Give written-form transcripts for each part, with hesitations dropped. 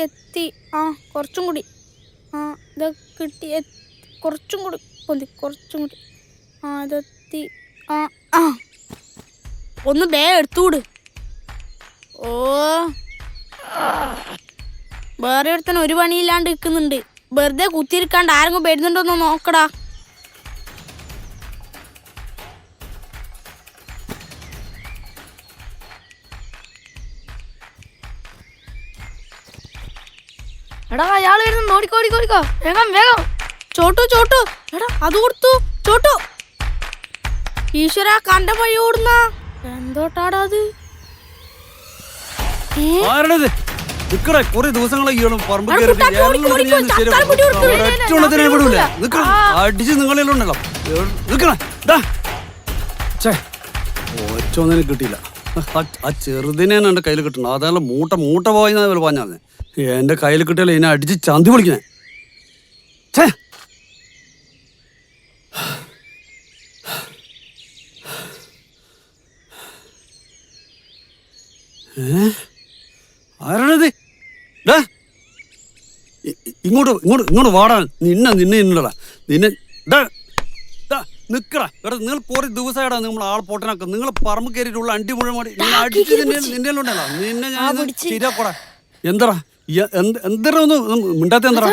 എത്തി. ആ കുറച്ചും കൂടി. ആ ഇത് കിട്ടി. കുറച്ചും കൂടി പൊന്തി, കുറച്ചും കൂടി. ആ ഇതെത്തി. ആ ആ ഒന്ന് എടുത്തുകൂട്. ഓ വേറെ ഒരുത്തന്നെ ഒരു പണിയില്ലാണ്ട് നിൽക്കുന്നുണ്ട്. വെറുതെ കുത്തിയിരിക്കാണ്ട് ആരെങ്കിലും വരുന്നുണ്ടോന്ന് നോക്കടാ. എടാ അയാൾ വരുന്നു, ഓടിക്കോ വേഗം വേഗം. ചോട്ടു എടാ അത് കൊടുത്തു ചോട്ടു. ഈശ്വര കണ്ട വഴി ഓടുന്ന എന്തോട്ടാടാ അത്? കൊറേ ദിവസങ്ങളായി അടിച്ച് നിങ്ങളെല്ലാം ഒറ്റൊന്നിനും കിട്ടിയില്ല. ആ ചെറുതിനെ എന്റെ കയ്യിൽ കിട്ടണം. അതെല്ലാം മൂട്ട പോയി പറഞ്ഞാൽ എന്റെ കയ്യിൽ കിട്ടിയാലേ എന്നെ അടിച്ച് ചന്തി പൊളിക്കണേ. ആരാണത്? ഇങ്ങോട്ട് വാടാ. നിന്നടാ നിന്നെ നിക്കടാ. എടാ നിങ്ങൾ കുറെ ദിവസമായിടാ നിങ്ങൾ ആൾ പൊട്ടനാക്ക. നിങ്ങൾ പറമ്പ് കയറിയിട്ടുള്ള അണ്ടി മുഴുവൻ അടിച്ച് നിന്റെ ഉണ്ടല്ലോ. നിന്നെ ഞാൻ ശരിയാക്കോടാ. എന്താടാ എന്തരാ ഒന്ന് മിണ്ടാത്ത എന്താ?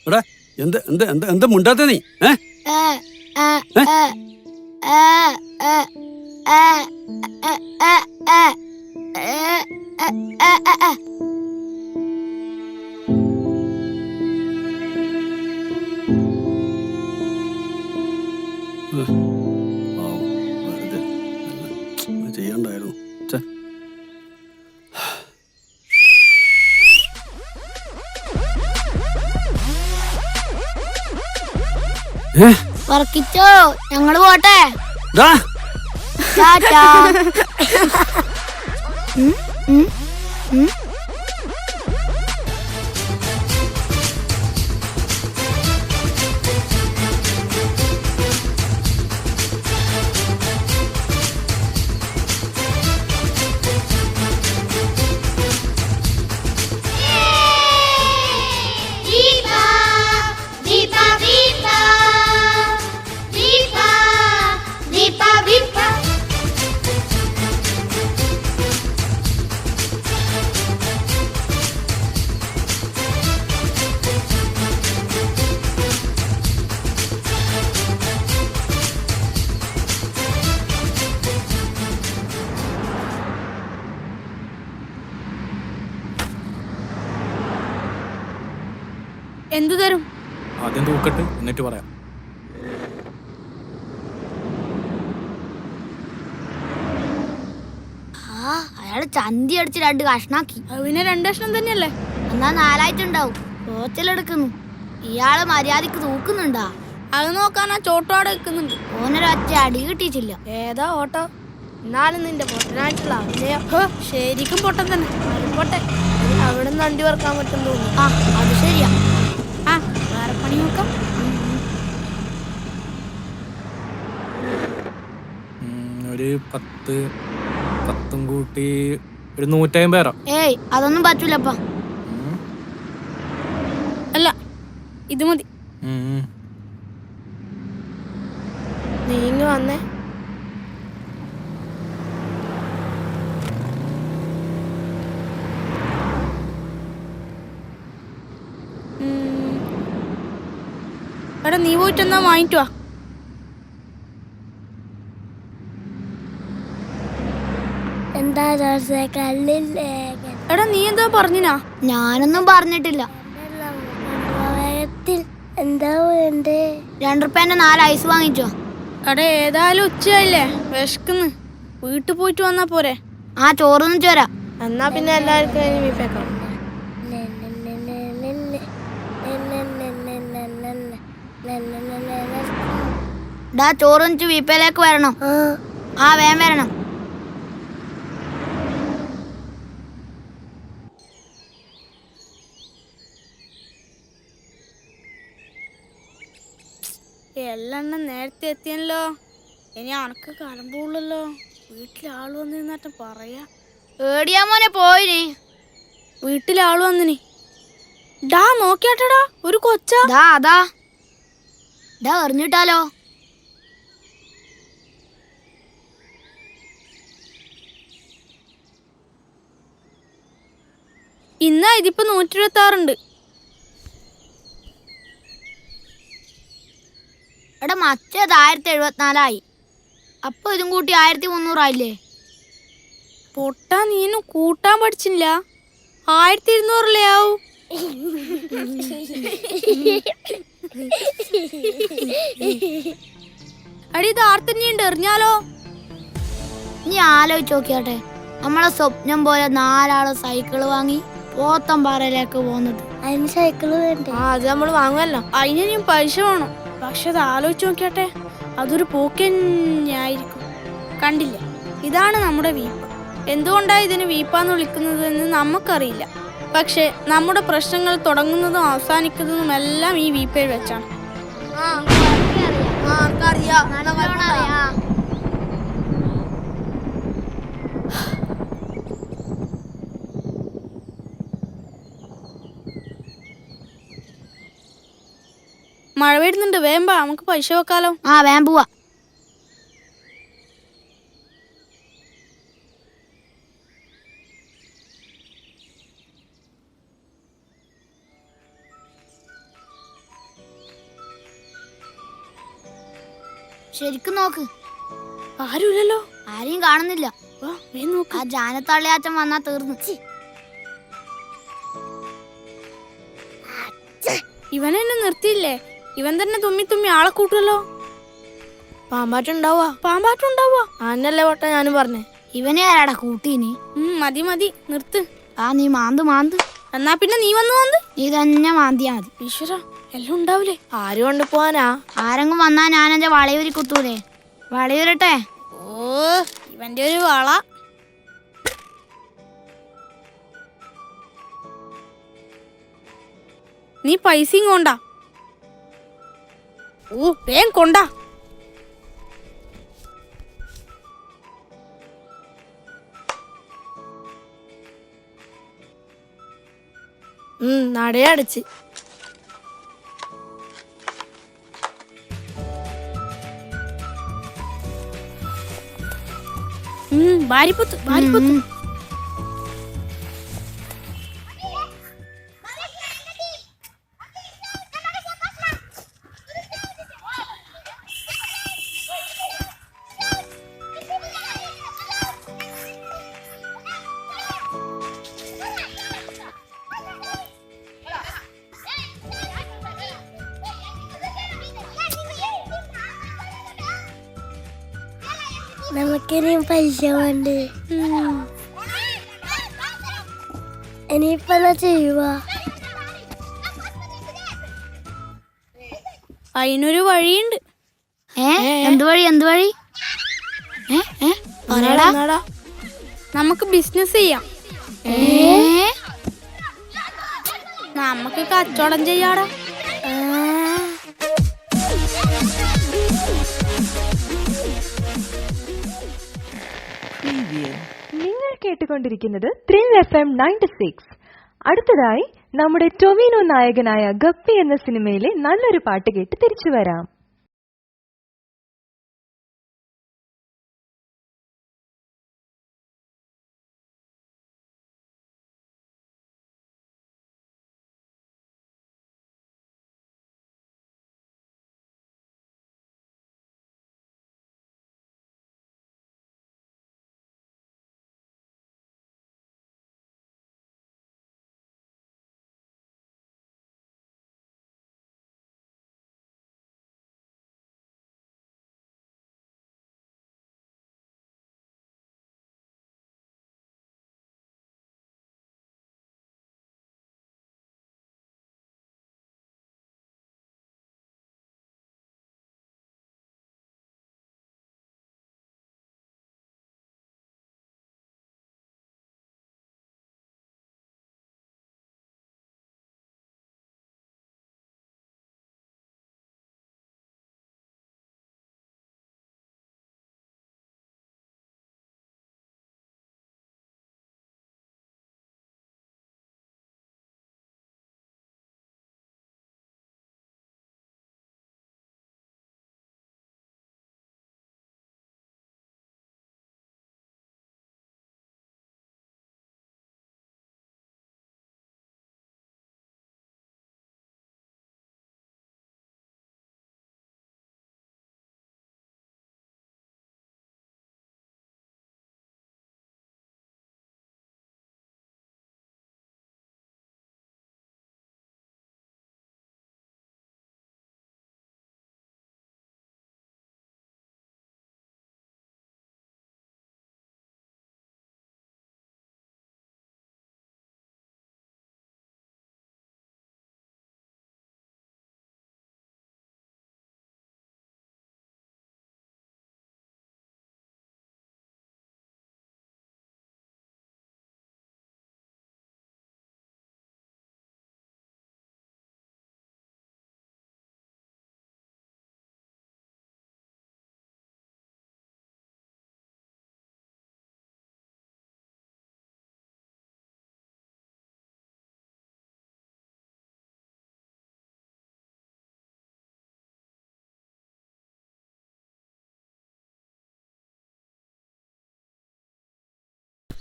എടാ എന്താ മിണ്ടാത്ത നീ? ചെയ്യണ്ടായിരുന്നു. വർക്കിച്ചോ ഞങ്ങള് പോട്ടെ. എന്തു തരും? ആദ്യം തൂക്കട്ടെ, എന്നിട്ട് പറയാം. അയാള് ചന്തി അടിച്ച് 2 കഷ്ണാക്കി. പിന്നെ 2 കഷ്ണം തന്നെയല്ലേ? എന്നാ 4ആയിട്ടുണ്ടാവും. ടോച്ചലെടുക്കുന്നു. ഇയാള് മര്യാദക്ക് തൂക്കുന്നുണ്ടാ? അത് നോക്കാനാ ചോട്ടോടെ വെക്കുന്നുണ്ട്. ഓനൊരൊറ്റ അടി കിട്ടിയിട്ടില്ല. ഏതാ ഓട്ടോ? എന്നാലും നിന്റെ പൊട്ടനായിട്ടുള്ള അഭിനയം ശരിക്കും പൊട്ടൻ തന്നെ. പൊട്ടെ അവിടെ നിന്ന് വണ്ടി വറക്കാൻ പറ്റും തോന്നുന്നു. ആ അത് ശരിയാ. ആ വേറെ പണി നോക്കാം. ഒരു 10 കൂട്ടി ഒരു 150 തരാം. ഏയ് അതൊന്നും പറ്റൂലപ്പാ. അല്ല ഇത് മതി. നീങ്ങി വന്നേ. എടാ നീ പോയിട്ടെന്നാ വാങ്ങിട്ടുവാ. എടാ നീ എന്താ പറഞ്ഞിനാ? ഞാനൊന്നും പറഞ്ഞിട്ടില്ല. എന്താ വേണ്ടേ? 2 റുപ്യേന്റെ 4 ഐസ് വാങ്ങിച്ചോ. എടാ ഏതായാലും ഉച്ചയായില്ലേ, വിശക്കുന്നു. വീട്ടിൽ പോയിട്ട് വന്നാ പോരെ? ആ ചോറൊന്നും ചോരാ. എന്നാ പിന്നെ എല്ലാവർക്കും വീപ്പേക്കാം. ചോറൊന്നിച്ച് വീപ്പയിലേക്ക് വരണം. ആ വേഗം വരണം. എല്ലെണ്ണം നേരത്തെ എത്തിയല്ലോ. ഇനി അനക്ക് കലമ്പുള്ളല്ലോ. വീട്ടിൽ ആള് വന്നിരുന്നാട്ടം പറയാ. ഏടിയാ മോനെ പോയിനി? വീട്ടിലാള് വന്നിനി. ഡാ നോക്കിയാട്ടടാ, ഒരു കൊച്ച. അതാ എറിഞ്ഞിട്ടാലോ? ഇന്നാ ഇതിപ്പോ 126 എടാ മറ്റേത് 1074 അപ്പൊ ഇതും കൂട്ടി 1300 ആയില്ലേ? പൊട്ടാ, നീನು കൂട്ടാൻ പഠിച്ചില്ല. 1200 ആവും. അടി, ഇത് ആർത്തന്നെയുണ്ട്, എറിഞ്ഞാലോ? നീ ആലോചിച്ച് നോക്കിയാട്ടെ, നമ്മളെ സ്വപ്നം പോലെ 4 ആള് സൈക്കിള് വാങ്ങി പോത്തമ്പാറയിലേക്ക് പോകുന്നത്. അതിന് സൈക്കിള് വേണ്ടേ? അത് നമ്മൾ വാങ്ങുമല്ലോ. അതിന് ഞാൻ പൈസ വേണം. പക്ഷെ അത് ആലോചിച്ച് നോക്കിയാട്ടെ, അതൊരു പോക്കന്നായിരിക്കും. കണ്ടില്ലേ, ഇതാണ് നമ്മുടെ വീപ്പ. എന്തുകൊണ്ടാണ് ഇതിന് വീപ്പാന്ന് വിളിക്കുന്നത് എന്ന് നമുക്കറിയില്ല. പക്ഷെ നമ്മുടെ പ്രശ്നങ്ങൾ തുടങ്ങുന്നതും അവസാനിക്കുന്നതും എല്ലാം ഈ വീപ്പയിൽ വെച്ചാണ്. മഴ വരുന്നുണ്ട്, വേമ്പ നമുക്ക് പൈസ വെക്കാലോ. വേഗം പോവാ. ശരിക്കും നോക്ക്, ആരുമില്ലല്ലോ. ആരെയും കാണുന്നില്ല. ആ ജാനത്തള്ളിയാച്ചൻ വന്നാ തീർന്നു. ഇവനെന്നെ നിർത്തിയില്ലേ? ഇവൻ തന്നെ തുമ്മി തുമ്മി ആളെ കൂട്ടുമല്ലോ. പാമ്പാറ്റുണ്ടാവുക അന്നല്ലേ പൊട്ട ഞാനും പറഞ്ഞേ. ഇവനെ ആരാടാ കൂട്ടീനി? മതി മതി, നിർത്ത്. നീ മാന്ത്. എന്നാ പിന്നെ നീ വന്നു മാന്ത്. നീ തന്നെ മാന്തിയാ മതി. ഈശ്വര, എല്ലാം ഉണ്ടാവൂലേ? ആരും കൊണ്ട് പോവാനാ? ആരെങ്കിലും വന്നാ ഞാൻ എന്റെ വളയൂരി കുത്തൂലേ? വളയൂരട്ടെ. ഓ, ഇവന്റെ ഒരു വള. നീ പൈസയും കൊണ്ടാ? ഓ, വേഗം കൊണ്ടാ. നടയടച്ച്. ഭാര്യപ്പുത്ത്. നമുക്കിനിയും പൈസ വേണ്ടേ? ഇനിയിപ്പോ ചെയ്യുക? അതിനൊരു വഴിയുണ്ട്. എന്ത് വഴി? നമുക്ക് ബിസിനസ് ചെയ്യാം. നമുക്ക് കച്ചവടം ചെയ്യാടാ. നിങ്ങൾ കേട്ടുകൊണ്ടിരിക്കുന്നത് ത്രിൽ FM 96. അടുത്തതായി നമ്മുടെ ടൊവിനോ നായകനായ ഗപ്പി എന്ന സിനിമയിലെ നല്ലൊരു പാട്ട് കേട്ട് തിരിച്ചു വരാം.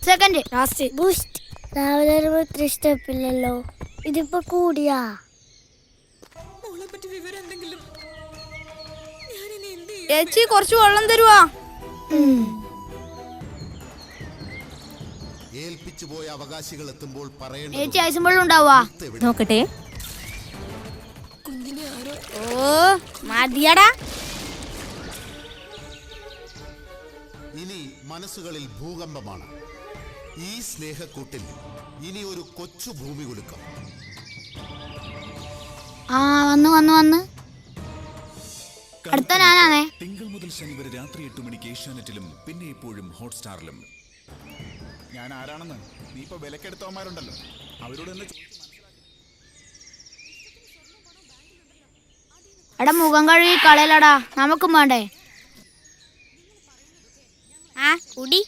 Second last. ബൂസ്റ്റ്. രാവിലെ വരുമ്പോ 3 സ്റ്റെപ്പ് ഇല്ലല്ലോ, ഇതിപ്പോ കൂടിയാ. ചേച്ചി കുറച്ച് വെള്ളം തരുവാ. ഏൽപ്പിച്ചുപോയ അവകാശികൾ എത്തുമ്പോൾ ചേച്ചി ഐസും വെള്ളം ഉണ്ടാവുക. നോക്കട്ടെ. ഓ മതിയടാ. ഇനി മനസ്സുകളിൽ ഭൂകമ്പമാണ്. ഈ സ്നേഹക്കൂട്ടിൽ ഇനി ഒരു കൊച്ചു ഭൂമി കുലുക്കം. ആ വന്ന് വന്ന് വന്ന് അടുത്ത ഞാനാണേ. തിങ്കൾ മുതൽ ശനി വരെ രാത്രി 8 മണിക്ക് ഏഷ്യാനെറ്റിലും പിന്നെ എപ്പോഴും ഹോട്ട്സ്റ്റാറിലും. ഞാൻ ആരാണെന്ന് നീ ഇപ്പൊ വിലക്കെടുത്തവന്മാരുണ്ടല്ലോ, അവരോട് തന്നെ എടാ മുഖം കഴുകി കളയലടാ, നമുക്കും വേണ്ടേ. ആ കുടി.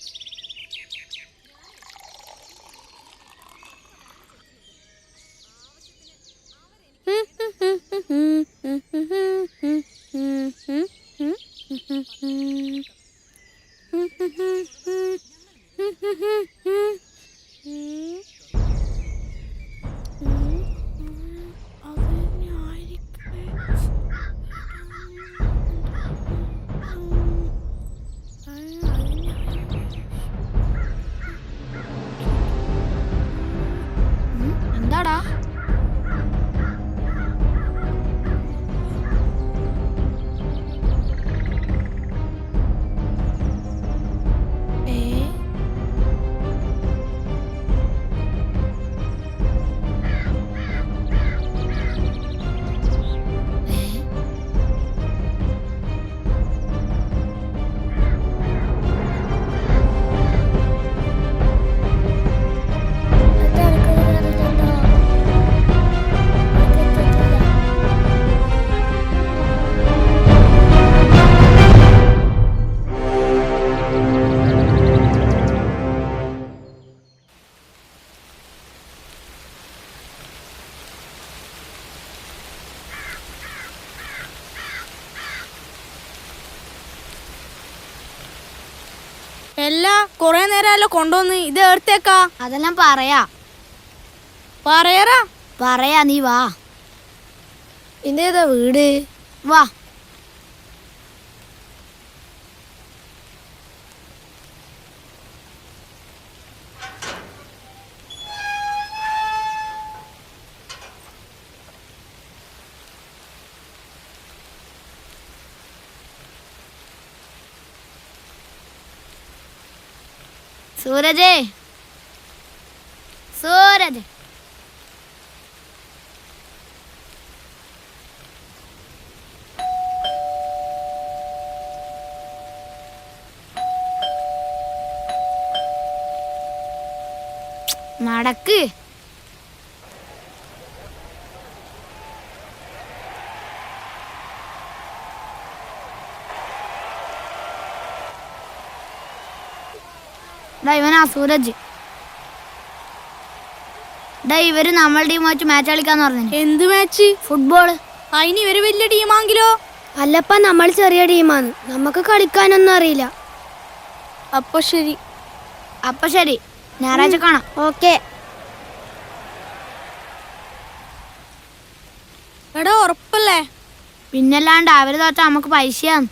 എന്താടാ എല്ലാ കൊറേ നേരമല്ലോ കൊണ്ടുവന്ന് ഇത് എടുത്തേക്കാ. അതെല്ലാം പറയാ പറയറാ. പറയാ, നീ വാ. ഇതേതാ വീട്? വാ. സൂരജേ, സൂരജ് നടക്ക്. ഇവനാ സൂരജ്. ഇവര് നമ്മളുടെ ടീം വെച്ച് മാച്ച് കളിക്കാന്ന് പറഞ്ഞു. എന്ത് മാച്ച്? ഫുട്ബോള്. അതിന് ഇവര് വലിയ ടീമാങ്കിലോ? അല്ലപ്പ നമ്മൾ ചെറിയ ടീമാണ്, നമുക്ക് കളിക്കാനൊന്നും അറിയില്ല. അപ്പൊ ശരി. ഞായറാഴ്ച കാണാം. ഓക്കെ. എടാ ഉറപ്പല്ലേ? പിന്നല്ലാണ്ട് അവര് തോറ്റാ നമുക്ക് പൈസയാണ്.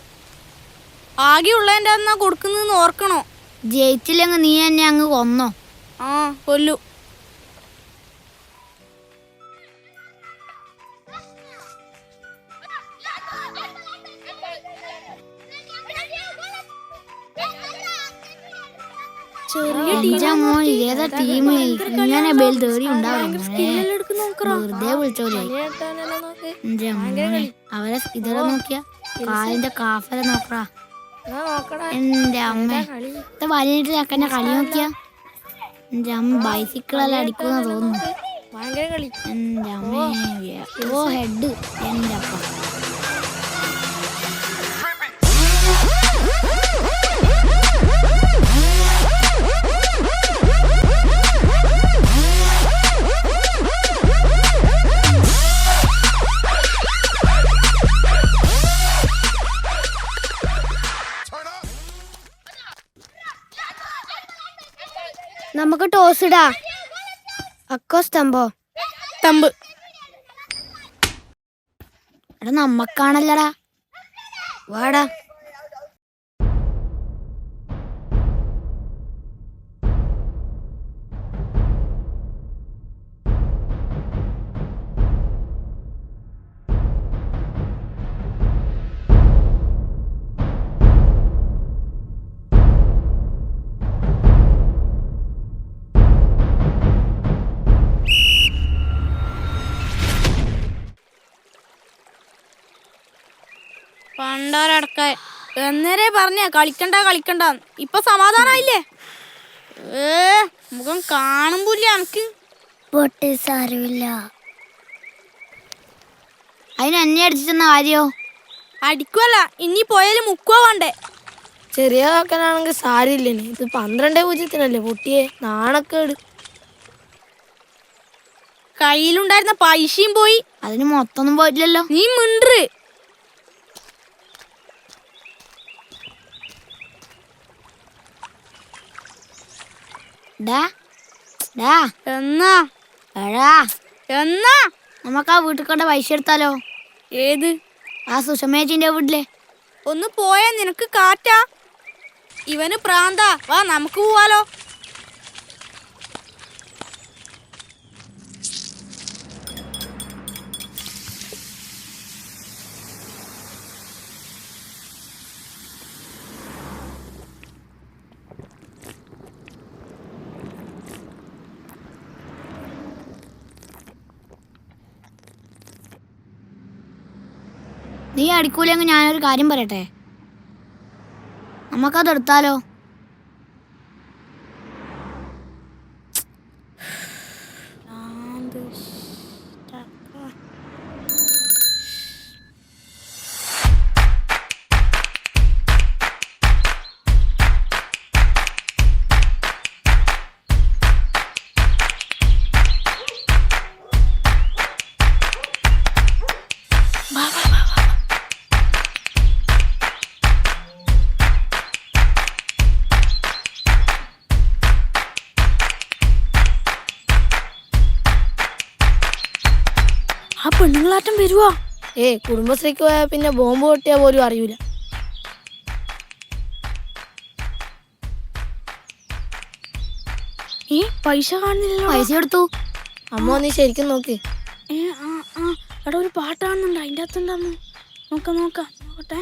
ആകെ ഉള്ളതിന്റെ എന്നാ കൊടുക്കുന്നെന്ന് ഓർക്കണോ? ജയിച്ചില്ലെങ്കിൽ നീ എന്നെ അങ്ങ് കൊന്നോ? ആ കൊല്ലു. ഏതാ ടീം ഇങ്ങനെ ബെൽ തേറി ഉണ്ടാവും. വെറുതെ വിളിച്ചോളി. അവരെ ഇതോടെ നോക്കിയാ കാലിന്റെ കാഫല നോക്കറാ. എന്റെ അമ്മ വലിയിട്ട് ചക്കന്റെ കളി നോക്കിയാ. എന്റെ അമ്മ ബൈസിക്കിളെല്ലാം അടിക്കുന്ന തോന്നുന്നു. എന്റെ അമ്മ ഓ ഹെഡ്. എന്റെ അപ്പ നമുക്ക് ടോസ് ഇടാ. അക്കോ സ്തംഭോ? തമ്പ്. എടാ നമ്മക്കാണല്ലടാ. വാടാ. പണ്ടാരടക്ക എന്നേരെ പറഞ്ഞ കളിക്കണ്ട. ഇപ്പൊ സമാധാനായില്ലേ? മുഖം കാണുമ്പോല്ല എനിക്ക്. പൊട്ടി സാരമില്ല. അതിന് എന്നെ അടിച്ചെന്ന കാര്യോ? അടിക്കുവല്ല, ഇനി പോയാലും മുക്കുവോ വേണ്ടേ? ചെറിയ കാക്കനാണെങ്കിൽ സാരില്ലേ, ഇത് 12-0 പൊട്ടിയെ. നാണക്കേട്. കയ്യിലുണ്ടായിരുന്ന പൈസയും പോയി. അതിന് മൊത്തൊന്നും പോയിട്ടില്ലല്ലോ. നീ മിണ്ടറ്. എന്നാ നമുക്ക് ആ വീട്ടിൽ കൊണ്ട് പൈസ എടുത്താലോ? ഏത്? ആ സുഷമേച്ചിന്റെ വീട്ടിലെ. ഒന്ന് പോയാ നിനക്ക് കാറ്റാ? ഇവന് പ്രാന്താ. വാ നമുക്ക് പോവാലോ. നീ അടിക്കൂലെങ്കിൽ ഞാനൊരു കാര്യം പറയട്ടെ. നമുക്കത് എടുത്താലോ? ആ പെണ്ണുങ്ങളാറ്റം വരുവാ. കുടുംബശ്രീക്ക് പോയാൽ പിന്നെ ബോംബ് പൊട്ടിയാ പോലും അറിയൂല. പൈസ കാണുന്നില്ലല്ലോ. പൈസ എടുത്തു. അമ്മ നീ ശരിക്കും നോക്ക്. എടാ ഒരു പാട്ട് കാണുന്നുണ്ട്, അതിൻ്റെ അകത്തുണ്ടാന്ന്. നോക്കട്ടെ.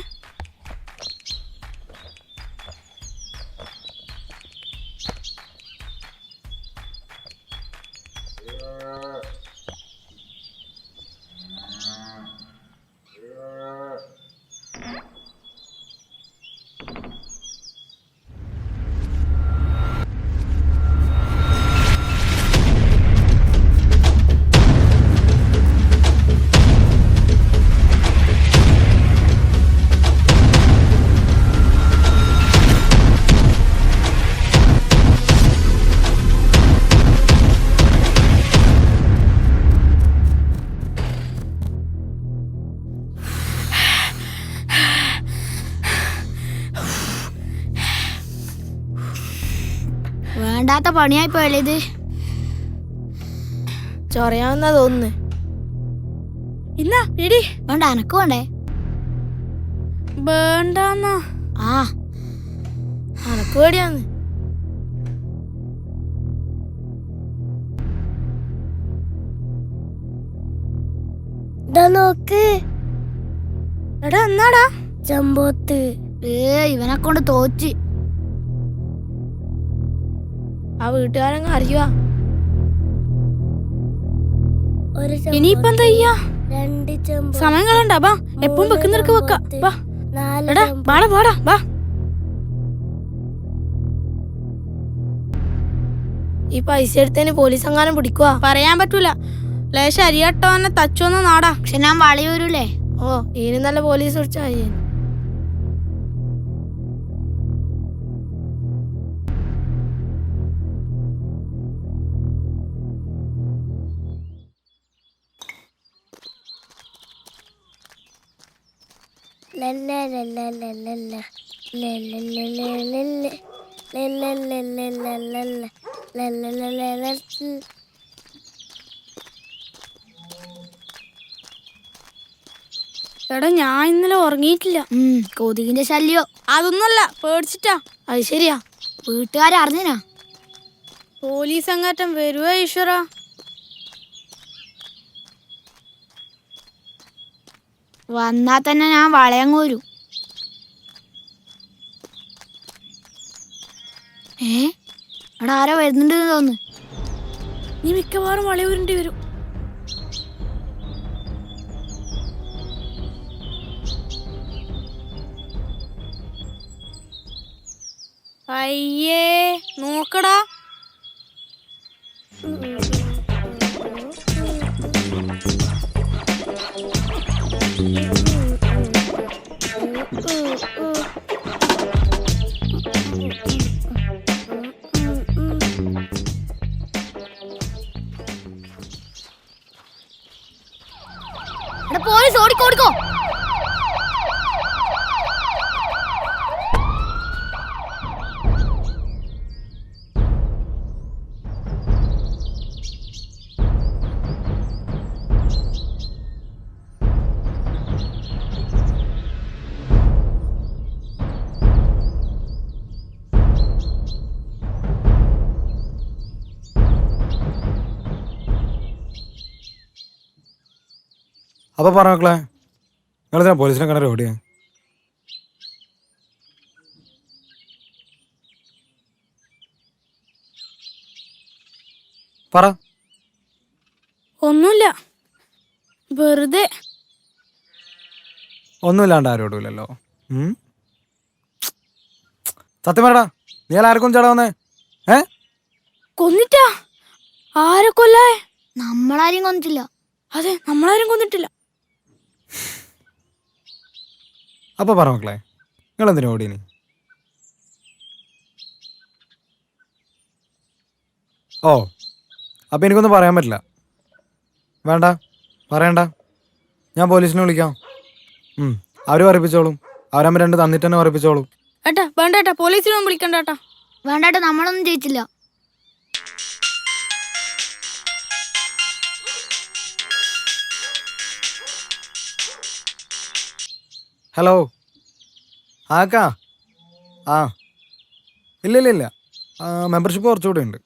വേണ്ടാത്ത പണിയായി പോയല്ലേ ഇത്. ചൊറയാവുന്ന തോന്നുന്നു. ഇന്നാ എടി വേണ്ട, എനക്ക് വേണ്ടേ? വേണ്ടാന്നാ. ആ അനക്ക് പേടിയാന്ന്. നോക്ക്. എടാ എന്നാടാ? ചമ്പോത്ത്. ഇവനെ കൊണ്ട് തോച്ച്. ആ വീട്ടുകാരങ്ങ് അറിയുവാ. ഇനിയിപ്പം എന്താ ചെയ്യാ? സമയം കളണ്ടാ. ബാ, എപ്പോഴും വെക്കുന്നിടക്ക് വെക്കാം. ബാ എടാ, പാടാ ബാ. ഈ പൈസ എടുത്തതിന് പോലീസ് എങ്ങാനും പിടിക്കുവാ. പറയാൻ പറ്റൂല. ലേശം അരിയട്ടോന്നെ തച്ചോന്ന നാടാ. പക്ഷെ ഞാൻ വളയൂരൂലേ. ഇതിന് നല്ല പോലീസ് പിടിച്ചാ. എടാ ഞാൻ ഇന്നലെ ഉറങ്ങിയിട്ടില്ല. കൊതുകിന്റെ ശല്യോ. അതൊന്നല്ല, പേടിച്ചിട്ടാ. അത് ശരിയാ, വീട്ടുകാരെ അറിഞ്ഞനാ. പോലീസ് അങ്ങാറ്റം വരുവോ ഈശ്വര. വന്നാ തന്നെ ഞാൻ വളയങ്ങൂരും. അവിടെ ആരോ വരുന്നുണ്ടെന്ന് തോന്നുന്നു. നീ മിക്കവാറും വളയൂരിണ്ടി വരും. അയ്യേ നോക്കടാ. പോലീസ് ഓടിക്കോ ഓടിക്കോ. അപ്പോൾ പറഞ്ഞ മക്കളെ, നിങ്ങളെന്തിനാ പോലീസിനെ കണ്ടോ ഓടിയ? പറ. ഒന്നുമില്ല, വെറുതെ. ഒന്നുമില്ലാണ്ട് ആരും ഓടൂലല്ലോ. സത്യം പറടാ, നീ ആർക്കും ചേടാ വന്നേ? കൊന്നിട്ടാ? ആരെ കൊല്ലേ? നമ്മളാരും കൊന്നിട്ടില്ല. അതെ, നമ്മളാരും കൊന്നിട്ടില്ല. അപ്പൊ പറ മക്കളെ, നിങ്ങളെന്തിനാ ഓടീനി? ഓ, അപ്പം എനിക്കൊന്നും പറയാൻ പറ്റില്ല. വേണ്ട, പറയണ്ട. ഞാൻ പോലീസിനെ വിളിക്കാം. അവർ പറയിപ്പിച്ചോളും. അവരമ്മ 2 തന്നിട്ട് തന്നെ പറയിപ്പിച്ചോളും. ഏട്ടാ വേണ്ട ഏട്ടാ, പോലീസിനൊന്നും വിളിക്കണ്ട ഏട്ടാ. വേണ്ടാട്ടോ, നമ്മളൊന്നും ചെയ്യിച്ചില്ല. ഹലോ, ആക്കാ. ഇല്ല, മെമ്പർഷിപ്പ് കുറച്ചുകൂടെ ഉണ്ട്.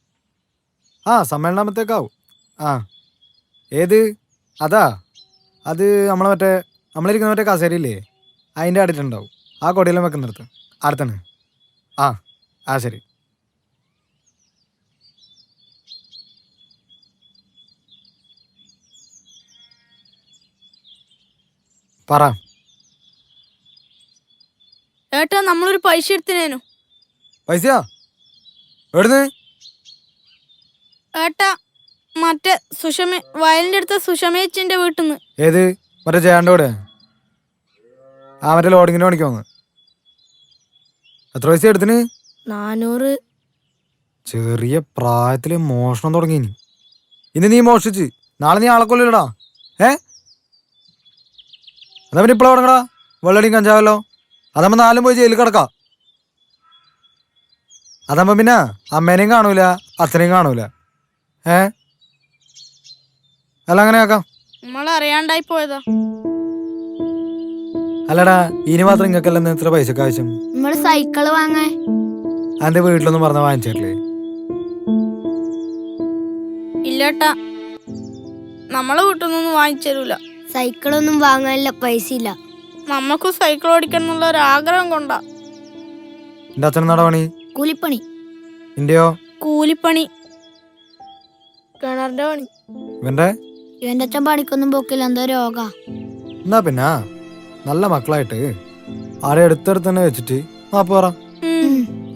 സമ്മേളനാകുമ്പോഴത്തേക്കാവും. ഏത്? അത് നമ്മളിരിക്കുന്ന മറ്റേ കസേരയില്ലേ, അതിൻ്റെ അടുത്തുണ്ടാവും. ആ കൊടിയെല്ലാം വെക്കുന്നിടത്ത് അടുത്താണ്. ശരി. പറ. ഏട്ടാ നമ്മളൊരു പൈസ എടുത്തിനേനു. പൈസയാ? എവിടുന്ന്? ഏട്ടാ മറ്റേ വയലിന്റെ അടുത്ത സുഷമേച്ചിന്റെ വീട്ടിൽ നിന്ന്. ഏത്? മറ്റേ ജയാൻ്റെ കൂടെ? മറ്റേ ലോഡിങ്ങിന് പണിക്ക് വന്ന്. എത്ര പൈസ എടുത്തിന്? 400. ചെറിയ പ്രായത്തില് മോഷണം തുടങ്ങി. ഇനി നീ മോഷിച്ച് നാളെ നീ ആളെ കൊല്ലില്ലടാ. എന്നാ പിന്നെ ഇപ്പഴാ തുടങ്ങടാ. വെള്ളടിയും കഞ്ചാവല്ലോ. അതാകുമ്പോ 4 പോയി ജയിലിൽ കിടക്കാം. അതാകുമ്പോ പിന്നെ അമ്മേനെയും കാണൂല, അച്ഛനെയും കാണൂല. അല്ല, അങ്ങനെ ആക്കാം. നമ്മളറിയാണ്ടായി പോയതാ. അല്ലടാ, ഇനി മാത്രം ഇങ്ങക്കല്ല ഇത്ര പൈസക്ക് ആവശ്യം? നമ്മള് സൈക്കിള് വാങ്ങാൻ. എന്റെ വീട്ടിലൊന്നും പറഞ്ഞ വാങ്ങിച്ചിട്ടില്ലേ? ഇല്ലേട്ടാ, നമ്മളെ വീട്ടിലൊന്നും വാങ്ങിച്ചരൂല. സൈക്കിളൊന്നും വാങ്ങാനില്ല, പൈസ ഇല്ല. നമുക്ക് സൈക്കിൾ ഓടിക്കണം എന്നുള്ള ഒരു ആഗ്രഹം കൊണ്ടാ. എന്റെ അച്ഛൻ എന്താ പണി? കൂലിപ്പണി. ഇന്റെയോ? കൂലിപ്പണി, കിണറിന്റെ പണി. ഇവന്റെ അച്ഛൻ പണിക്കൊന്നും പോക്കില്ല, എന്തോ രോഗ. എന്നാ പിന്നെ നല്ല മക്കളായിട്ട് ആരെ അടുത്തടുത്ത് തന്നെ വെച്ചിട്ട് മാപ്പ് പറ.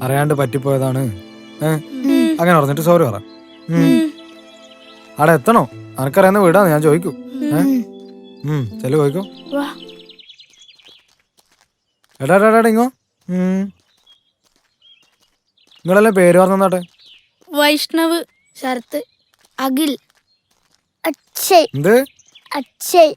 അറിയാണ്ട് പറ്റിപ്പോയതാണ്, അങ്ങനെ പറഞ്ഞിട്ട് സോറി പറ. അവിടെ എത്തണോ? അനക്കറിയാവുന്ന വീടാന്ന് ഞാൻ ചോദിക്കൂ. ചെല്ലു ചോദിക്കോ. എടാ ഇങ്ങോ. നിങ്ങളെല്ലാം പേര് പറഞ്ഞാട്ടെ. വൈഷ്ണവ്, ശരത്ത്, അഖിൽ, അക്ഷയ്. എന്ത്? അക്ഷയ്.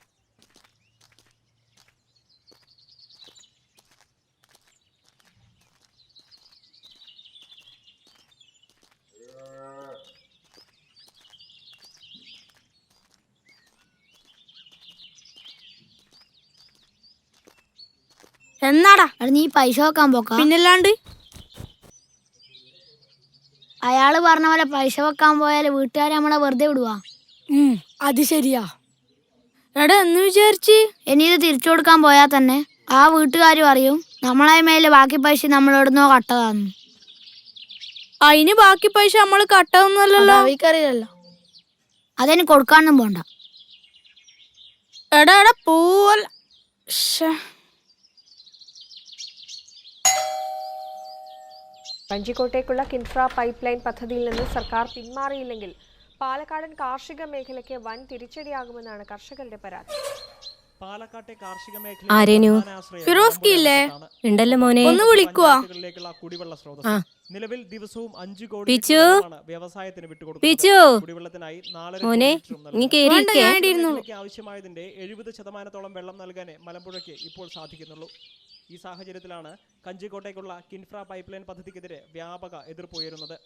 എന്നാടാ? എടാ നീ പൈസ വെക്കാൻ പോക്കാ? പിന്നല്ലാണ്ട്. അയാള് പറഞ്ഞ പോലെ പൈസ വെക്കാൻ പോയാല് വീട്ടുകാരെ നമ്മളെ വെറുതെ വിടുവാ? അത് ശരിയാ. എടാ എന്ന് വിചാരിച്ച് ഇനി ഇത് തിരിച്ചു കൊടുക്കാൻ പോയാൽ തന്നെ ആ വീട്ടുകാരും അറിയും നമ്മളെ മേലെ ബാക്കി പൈസ നമ്മളെവിടുന്നോ കട്ടതാന്ന്. അതിന് ബാക്കി പൈസ നമ്മള് കട്ടതൊന്നുമല്ലല്ലോ. അവയ്ക്കറിയില്ലല്ലോ. അതിന് കൊടുക്കാനൊന്നും പോണ്ട. എടാ എടാ പോവല്ല. കഞ്ചിക്കോട്ടേക്കുള്ള കിൻഫ്ര പൈപ്പ് ലൈൻ പദ്ധതിയിൽ നിന്ന് സർക്കാർ പിന്മാറിയില്ലെങ്കിൽ പാലക്കാടൻ കാർഷിക മേഖലയ്ക്ക് വൻ തിരിച്ചടിയാകുമെന്നാണ് കർഷകരുടെ പരാതി. പാലക്കാട്ടെ കാർഷിക ഫിറോസ്കില്ലേ? ഉണ്ടല്ലോ മോനെ, ഒന്ന് വിളിക്കുവാ. കുടിവെള്ള സ്രോതസ് നിലവിൽ ദിവസവും 5 കോടി വ്യവസായത്തിന് വിട്ടുകൊടുക്കുന്നത്. കുടിവെള്ളത്തിനായി 4 ആവശ്യമായതിന്റെ 70% വെള്ളം നൽകാൻ മലമ്പുഴയ്ക്ക് ഇപ്പോൾ സാധിക്കുന്നുള്ളൂ. ഈ സാഹചര്യത്തിലാണ് കഞ്ചിക്കോട്ടേക്കുള്ള കിൻഫ്ര പൈപ്പ് ലൈൻ പദ്ധതിക്കെതിരെ വ്യാപക എതിർപ്പ് ഉയരുന്നത്.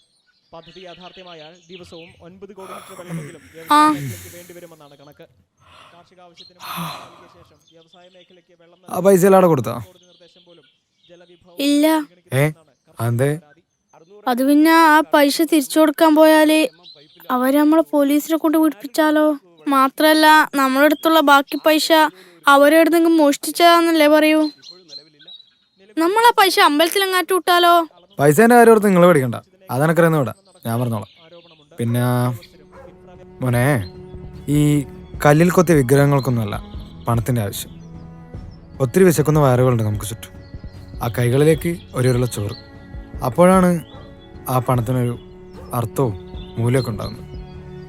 പദ്ധതി യാഥാർത്ഥ്യമായാൽ ദിവസവും 9 കോടി ലിറ്റർ വെള്ളമെങ്കിലും വ്യവസായത്തിലേക്ക് വേണ്ടിവരുമെന്നാണ് കണക്ക്. കാർഷിക ആവശ്യത്തിന് ശേഷം വ്യവസായ മേഖലയ്ക്ക് വെള്ളം നിർദ്ദേശം പോലും ഇല്ല. അത് പിന്നെ ആ പൈസ തിരിച്ചു കൊടുക്കാൻ പോയാല് അവര് നമ്മളെ പോലീസിനെ കൊണ്ട് വിടിപ്പിച്ചാലോ? മാത്രല്ല നമ്മുടെ അടുത്തുള്ള ബാക്കി പൈസ അവരെടുത്തെങ്കിലും മോഷ്ടിച്ചതാന്നല്ലേ പറയൂ. നമ്മളാ പൈസ അമ്പലത്തിലെങ്ങാറ്റ് വിട്ടാലോ? പൈസേന്റെ കാര്യം ഓർത്ത് നിങ്ങൾ പേടിക്കണ്ട, അതെനക്കറിയുന്ന ഇവിടെ ഞാൻ പറഞ്ഞോളാം. പിന്നെ മോനെ, ഈ കല്ലിൽ കൊത്തിയ വിഗ്രഹങ്ങൾക്കൊന്നുമല്ല പണത്തിന്റെ ആവശ്യം. ഒത്തിരി വിശക്കുന്ന വയറുകളുണ്ട് നമുക്ക് ചുറ്റും. ആ കൈകളിലേക്ക് ഒരു ചോറ്. അപ്പോഴാണ് ആ പണത്തിനൊരു അർത്ഥവും മൂല്യമൊക്കെ ഉണ്ടാകുന്നത്.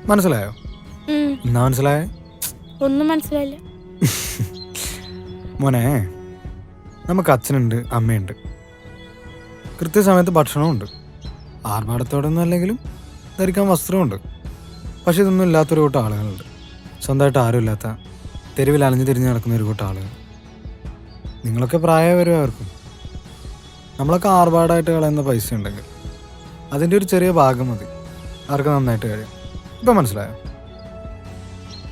മനസ്സിലായോ? എന്നാ മനസ്സിലായേ? ഒന്നും മനസ്സിലായില്ല മോനെ, നമുക്ക് അച്ഛനുണ്ട്, അമ്മയുണ്ട്, കൃത്യസമയത്ത് ഭക്ഷണമുണ്ട്, ആർഭാടത്തോടൊന്നും അല്ലെങ്കിലും ധരിക്കാൻ വസ്ത്രമുണ്ട്. പക്ഷെ ഇതൊന്നും ഇല്ലാത്തൊരു കൂട്ടം ആളുകളുണ്ട്. സ്വന്തമായിട്ട് ആരും ഇല്ലാത്ത തെരുവിൽ അലഞ്ഞു തിരിഞ്ഞ് നടക്കുന്ന ഒരു കൂട്ടം ആളുകൾ. നിങ്ങളൊക്കെ പ്രായം വരും അവർക്കും. നമ്മളൊക്കെ ആർഭാടമായിട്ട് കളയുന്ന പൈസ ഉണ്ടെങ്കിൽ അതിൻ്റെ ഒരു ചെറിയ ഭാഗം മതി അവർക്ക് നന്നായിട്ട് കഴിയും. ഇപ്പം മനസ്സിലായോ?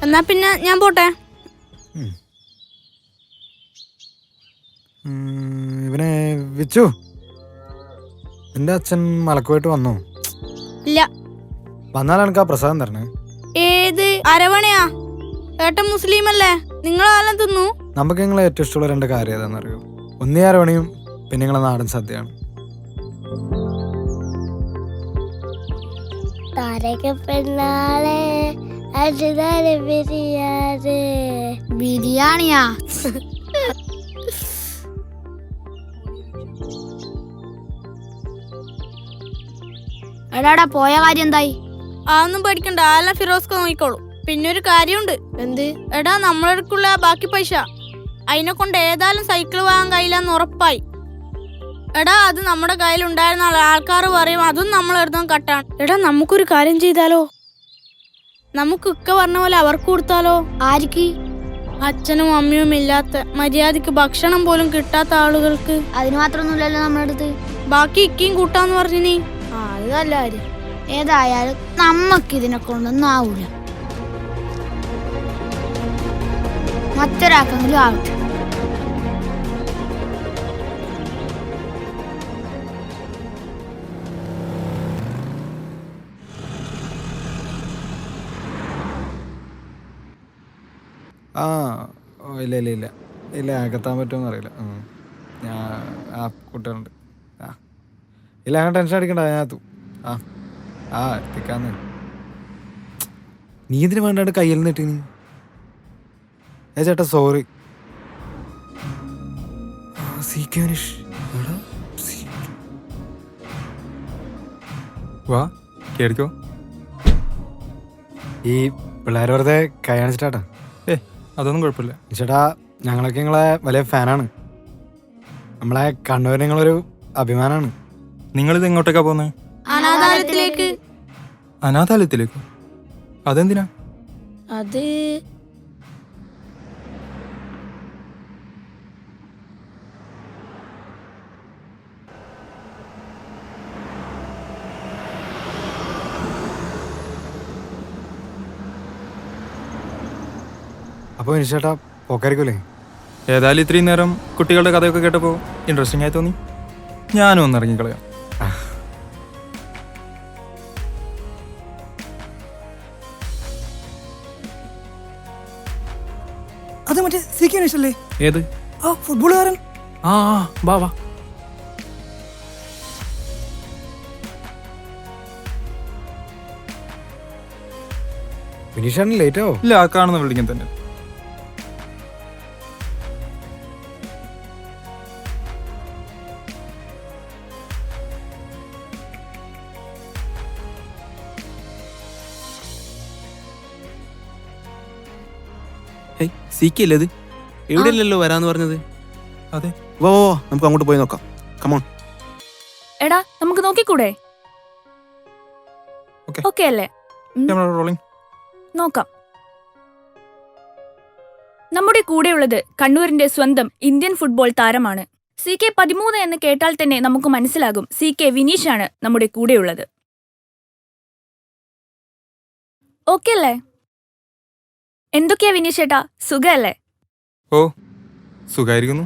എന്നാ പിന്നെ ഞാൻ പോട്ടെ. ഇവനെ വിച്ചു, നിന്റെ അച്ഛൻ മലക്കുമായിട്ട് വന്നോ? ഇല്ല. വന്നാൽ എനിക്ക് ആ പ്രസാദം തരണേ. ഏത് അരവണയാ? ഏട്ടൻ മുസ്ലിം അല്ലേ? നിങ്ങളാലും തിന്നു. നമുക്ക് നിങ്ങളെ ഏറ്റവും ഇഷ്ടമുള്ള 2 കാര്യം ഏതാണെന്നറിയോ? ഒന്നേ അരവണയും പിന്നെ നിങ്ങളെ നാടൻ സദ്യയാണ്. ബിരിയാണിയാ? എടാടാ പോയ കാര്യം എന്തായി? അതൊന്നും പേടിക്കണ്ട, ആല്ലാം ഫിറോസ്ക്ക് നോക്കിക്കോളൂ. പിന്നെ ഒരു കാര്യമുണ്ട്. എന്ത്? എടാ നമ്മളെടുക്കുള്ള ബാക്കി പൈസ അതിനെ കൊണ്ട് ഏതായാലും സൈക്കിൾ വാങ്ങാൻ കഴിയില്ലെന്ന് ഉറപ്പായി. എടാ അത് നമ്മുടെ കയ്യിലുണ്ടായിരുന്ന ആൾക്കാർ പറയും അതും നമ്മളെടുത്തും കട്ടാണ്. എടാ നമുക്കൊരു കാര്യം ചെയ്താലോ? നമുക്ക് പറഞ്ഞ പോലെ അവർക്ക് കൊടുത്താലോ? ആർക്ക്? അച്ഛനും അമ്മയും ഇല്ലാത്ത, മര്യാദക്ക് ഭക്ഷണം പോലും കിട്ടാത്ത ആളുകൾക്ക്. അതിന് മാത്രമൊന്നുമില്ലല്ലോ നമ്മുടെ അടുത്ത്. ബാക്കി ഇക്കയും കൂട്ടാന്ന് പറഞ്ഞു നീ. അത് നല്ല കാര്യം. ഏതായാലും നമ്മക്കിതിനെ കൊണ്ടൊന്നും ആവൂല. മറ്റൊരാക്കെങ്കിലും ആവട്ടെ. ഇല്ല ഇല്ല ഇല്ല ഇല്ല അകത്താൻ പറ്റുമെന്ന് അറിയില്ല. ഞാൻ ആ കുട്ടികളുണ്ട്. ഇല്ല അങ്ങനെ ടെൻഷൻ അടിക്കണ്ട, അതിനകത്തു. എത്തിക്കാന്ന്. നീ ഇതിന് വേണ്ടാണ്ട് കയ്യിൽ നിന്നിട്ട് നീ ചേട്ടാ സോറി. വാ കേറിക്കോ. ഈ പിള്ളേർ വെറുതെ കൈ കാണിച്ചിട്ടാ. അതൊന്നും കുഴപ്പമില്ല ചേട്ടാ, ഞങ്ങളൊക്കെ നിങ്ങളെ വലിയ ഫാനാണ്. നമ്മളെ കണ്ണൂർ നിങ്ങളൊരു അഭിമാനമാണ്. നിങ്ങളിത് എങ്ങോട്ടേക്കാ പോകുന്നത്? അനാഥാലയത്തിലേക്ക്. അനാഥാലയത്തിലേക്കോ? അതെന്തിനാ? അത് അപ്പോൾ ചേട്ടാ പോക്കായിരിക്കൂലേ? ഏതായാലും ഇത്രയും നേരം കുട്ടികളുടെ കഥയൊക്കെ കേട്ടപ്പോൾ ഇൻട്രസ്റ്റിംഗ് ആയി തോന്നി. ഞാനും ഒന്ന് ഇറങ്ങിക്കളയാം. അത് മറ്റേ സി കെ അല്ലേ? ഏത്? ആ ഫുട്ബോളുകാരൻ. ആ വാ വാ. വിനീഷാണ് ലേറ്റോ? ഇല്ല, ആ കാണുന്ന ബിൽഡിംഗിൽ തന്നെ. സി കെ അല്ലേ? എവിടെയല്ലല്ലോ വരാന്ന് പറഞ്ഞത്. അതെ, വാ നമുക്ക് അങ്ങോട്ട് പോയി നോക്കാം. കമോൺ. എടാ നമുക്ക് നോക്കിക്കൂടെ? ഓക്കെ അല്ലേ? നോക്കാം. നമ്മുടെ കൂടെയുള്ളത് കണ്ണൂരിന്റെ സ്വന്തം ഇന്ത്യൻ ഫുട്ബോൾ താരമാണ്. CK 13 എന്ന് കേട്ടാൽ തന്നെ നമുക്ക് മനസ്സിലാകും CK വിനീഷാണ് നമ്മുടെ കൂടെയുള്ളത്. ഓക്കെ അല്ലേ? എന്തൊക്കെയാ വിനീഷേട്ടാ, സുഖല്ലേ? ഓ സുഖായിരിക്കുന്നു.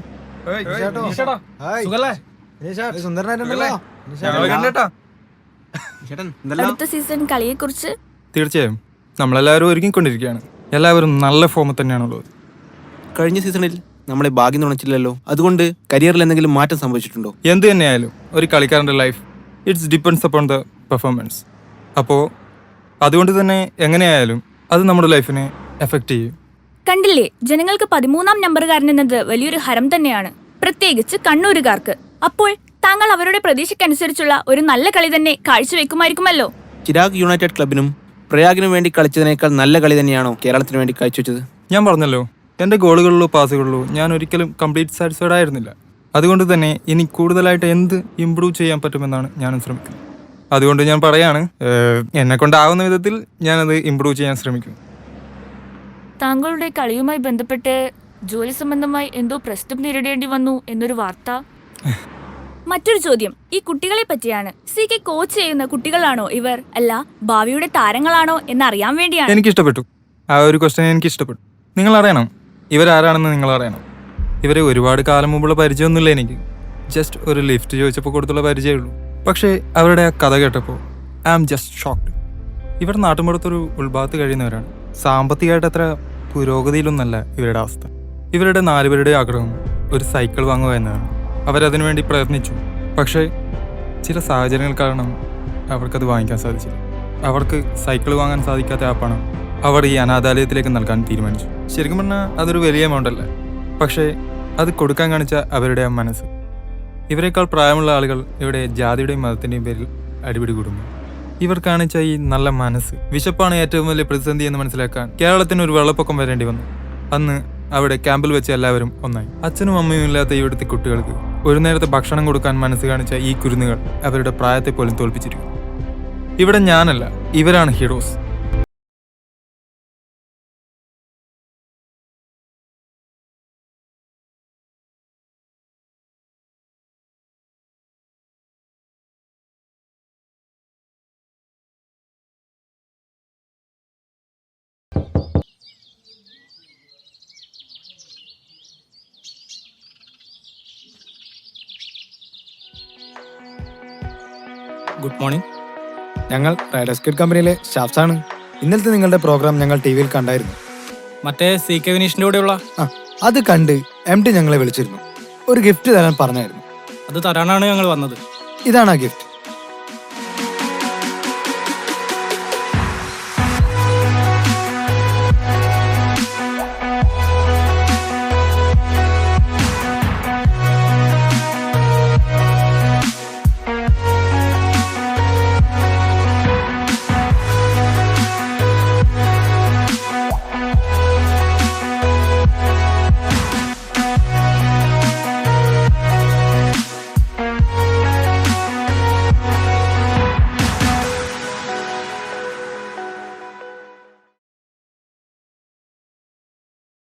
അടുത്ത സീസൺ കളിയെക്കുറിച്ച് തീർച്ചയായും നമ്മളെല്ലാവരും ഒരുങ്ങിക്കൊണ്ടിരിക്കുകയാണ്. എല്ലാവരും നല്ല ഫോമിൽ തന്നെയാണുള്ളത്. കഴിഞ്ഞ സീസണിൽ നമ്മളെ ഭാഗ്യം തുണച്ചില്ലല്ലോ. അതുകൊണ്ട് കരിയറിൽ എന്തെങ്കിലും മാറ്റം സംഭവിച്ചിട്ടുണ്ടോ? എന്ത് തന്നെയായാലും ഒരു കളിക്കാരൻ്റെ life it's depends upon the performance. അപ്പോൾ അതുകൊണ്ട് തന്നെ എങ്ങനെയായാലും അത് നമ്മുടെ ലൈഫിനെ എഫക്റ്റ് ചെയ്യും. കണ്ടില്ലേ, ജനങ്ങൾക്ക് 13ാം നമ്പറുകാരൻ എന്നത് വലിയൊരു ഹരം തന്നെയാണ്, പ്രത്യേകിച്ച് കണ്ണൂരുകാർക്ക്. അപ്പോൾ താങ്കൾ അവരുടെ പ്രതീക്ഷയ്ക്കനുസരിച്ചുള്ള ഒരു നല്ല കളി തന്നെ കാഴ്ചവെക്കുമായിരിക്കുമല്ലോ. ചിരാഗ് യുണൈറ്റഡ് ക്ലബിനും പ്രയാഗിനും വേണ്ടി കളിച്ചതിനേക്കാൾ നല്ല കളി തന്നെയാണോ കേരളത്തിന് വേണ്ടി കാഴ്ചവെച്ചത്? ഞാൻ പറഞ്ഞല്ലോ, എൻ്റെ ഗോളുകളിലോ പാസുകളിലോ ഞാൻ ഒരിക്കലും കംപ്ലീറ്റ് സാറ്റിസ്ഫൈഡ് ആയിരുന്നില്ല. അതുകൊണ്ട് തന്നെ ഇനി കൂടുതലായിട്ട് എന്ത് ഇമ്പ്രൂവ് ചെയ്യാൻ പറ്റുമെന്നാണ് ഞാനും ശ്രമിക്കുന്നത്. അതുകൊണ്ട് ഞാൻ പറയാണ്, എന്നെ കൊണ്ടാവുന്ന വിധത്തിൽ ഞാനത് ഇമ്പ്രൂവ് ചെയ്യാൻ ശ്രമിക്കും. താങ്കളുടെ കളിയുമായി ബന്ധപ്പെട്ട് ജോലി സംബന്ധമായി എന്തോ പ്രശ്നം നേരിടേണ്ടി വന്നു എന്നൊരു വാർത്ത. മറ്റൊരു ചോദ്യം ഈ കുട്ടികളെ പറ്റിയാണ്. CK കോച്ച് ചെയ്യുന്ന കുട്ടികളാണോ ഇവർ, അല്ല ഭാവിയുടെ താരങ്ങളാണോ എന്നറിയാൻ വേണ്ടിയാണ്. എനിക്കിഷ്ടപ്പെട്ടു ആ ഒരു ക്വസ്റ്റ്യൻ. എനിക്കിഷ്ടപ്പെട്ടു. നിങ്ങൾ അറിയണം ഇവരാരാണെന്ന്. നിങ്ങൾ അറിയണം. ഇവരെ ഒരുപാട് കാലം മുമ്പുള്ള പരിചയമൊന്നുമില്ല എനിക്ക്. ജസ്റ്റ് ഒരു ലിഫ്റ്റ് ചോദിച്ചപ്പോൾ കൊടുത്തുള്ള പരിചയമുള്ളൂ. പക്ഷേ അവരുടെ ആ കഥ കേട്ടപ്പോൾ ഐ ആം ജസ്റ്റ് ഷോക്ക്ഡ്. ഇവർ നാട്ടുമ്പുറത്തൊരു ഉൾഭാഗത്ത് കഴിയുന്നവരാണ്. സാമ്പത്തികമായിട്ട് അത്ര പുരോഗതിയിലൊന്നല്ല ഇവരുടെ അവസ്ഥ. ഇവരുടെ 4 പേരുടെ ആഗ്രഹം ഒരു സൈക്കിൾ വാങ്ങുക എന്നതാണ്. അവരതിനു വേണ്ടി പ്രയത്നിച്ചു. പക്ഷേ ചില സാഹചര്യങ്ങൾ കാരണം അവർക്കത് വാങ്ങിക്കാൻ സാധിച്ചില്ല. അവർക്ക് സൈക്കിൾ വാങ്ങാൻ സാധിക്കാത്ത ആ പണം അവർ ഈ അനാഥാലയത്തിലേക്ക് നൽകാൻ തീരുമാനിച്ചു. ശരിക്കും പറഞ്ഞാൽ അതൊരു വലിയ എമൗണ്ട് അല്ല. പക്ഷേ അത് കൊടുക്കാൻ കാണിച്ച അവരുടെ ആ മനസ്സ്. ഇവരെക്കാൾ പ്രായമുള്ള ആളുകൾ ഇവിടെ ജാതിയുടെയും മതത്തിൻ്റെയും പേരിൽ അടിപിടി കൂടുന്നു. ഇവർ കാണിച്ച ഈ നല്ല മനസ്സ്. വിശപ്പാണ് ഏറ്റവും വലിയ പ്രതിസന്ധി എന്ന് മനസ്സിലാക്കാൻ കേരളത്തിന് ഒരു വെള്ളപ്പൊക്കം വരേണ്ടി വന്നു. അന്ന് അവിടെ ക്യാമ്പിൽ വെച്ച് എല്ലാവരും ഒന്നായി. അച്ഛനും അമ്മയും ഇല്ലാത്ത ഇവിടുത്തെ കുട്ടികൾക്ക് ഒരു നേരത്തെ ഭക്ഷണം കൊടുക്കാൻ മനസ്സ് കാണിച്ച ഈ കുരുന്നുകൾ അവരുടെ പ്രായത്തെ പോലും തോൽപ്പിച്ചിരിക്കുന്നു. ഇവിടെ ഞാനല്ല, ഇവരാണ് ഹീറോസ്. Good morning. ഞങ്ങൾ റൈഡേഴ്സ് കിഡ് കമ്പനിയിലെ സ്റ്റാഫ്സ് ആണ്. ഇന്നലത്തെ നിങ്ങളുടെ പ്രോഗ്രാം ഞങ്ങൾ TV-യിൽ കണ്ടായിരുന്നു. മറ്റേ CK വിനീഷിന്റെ കൂടെയുള്ള അത് കണ്ട് MD ഞങ്ങളെ വിളിച്ചിരുന്നു. ഒരു ഗിഫ്റ്റ് തരാൻ പറഞ്ഞായിരുന്നു. അത് തരാനാണ് ഞങ്ങൾ വന്നത്. ഇതാണ് ആ ഗിഫ്റ്റ്.